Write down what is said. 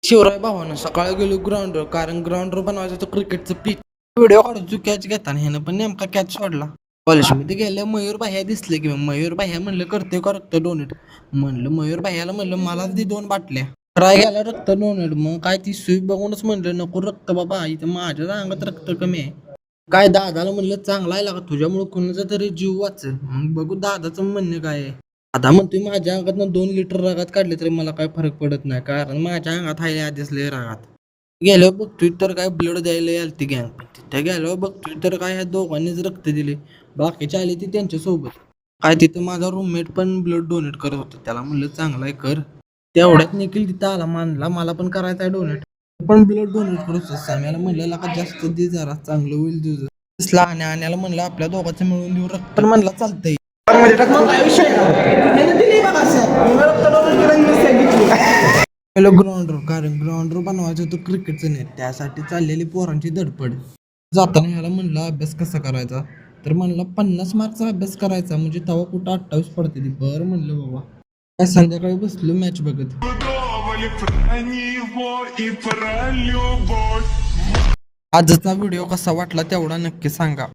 शिवराय भावानं सकाळी गेलो ग्राउंडवर, कारण ग्राउंडवर बनवायचं होतं क्रिकेटचं पिच. व्हिडिओ काढतो कॅच घेताना, ह्यानं पण नेमका कॅच सोडला. कॉलेजमध्ये गेल्या मयूर भाया दिसले की मयूर भाया म्हणलं करते का रक्त डोनेट. म्हणलं मयूर भायाला म्हणलं मला दे 2 बाटल्या. ट्राय घ्यायला रक्त डोनेट. मग काय ती सुई बघूनच म्हणलं नको रक्त बाबा, इथं माझ्या अंगात रक्त कमी आहे. काय दादाला म्हणलं चांगला आहे का तुझ्यामुळे कोणाचा तरी जीव वाचेल. मग बघू दादाचं म्हणणं काय आहे. दादा म्हणतोय माझ्या अंगातनं 2 लिटर रगात काढले तरी मला काय फरक पडत नाही, कारण माझ्या अंगात आहे आधीच लय रगात. गेल्यावर बघतोय तर काय ब्लड द्यायला आलती गँग. तिथे गेल्यावर बघतोय तर काय ह्या दोघांनीच रक्त दिले. बाकीचे आले ती त्यांच्या सोबत. काय तिथं माझा रूममेट पण ब्लड डोनेट करत होता. त्याला म्हणलं चांगला आहे कर. तेवढ्यात निखिल तिथं आला, मानला मला पण करायचं आहे डोनेट. पण ब्लड डोनेट करत साम्याला म्हणलं का जास्त दे जरा, चांगलं होईल तुझं. दिसला आण्याला म्हणलं आपल्या दोघांचं मिळून देऊ रक्त, पण म्हणला चालतंय. ग्राउंडर, कारण ग्राउंडर बनवायचं होतं क्रिकेटचं नेट, त्यासाठी चाललेली पोरांची धडपड. जाताना ह्याला म्हणलं अभ्यास कसा करायचा, तर म्हणलं 50 मार्कचा अभ्यास करायचा, म्हणजे तवा कुठं 28 पडते ती. बरं म्हणलं बाबा. काय संध्याकाळी बसलो मॅच बघत. आजचा व्हिडिओ कसा वाटला तेवढा नक्की सांगा.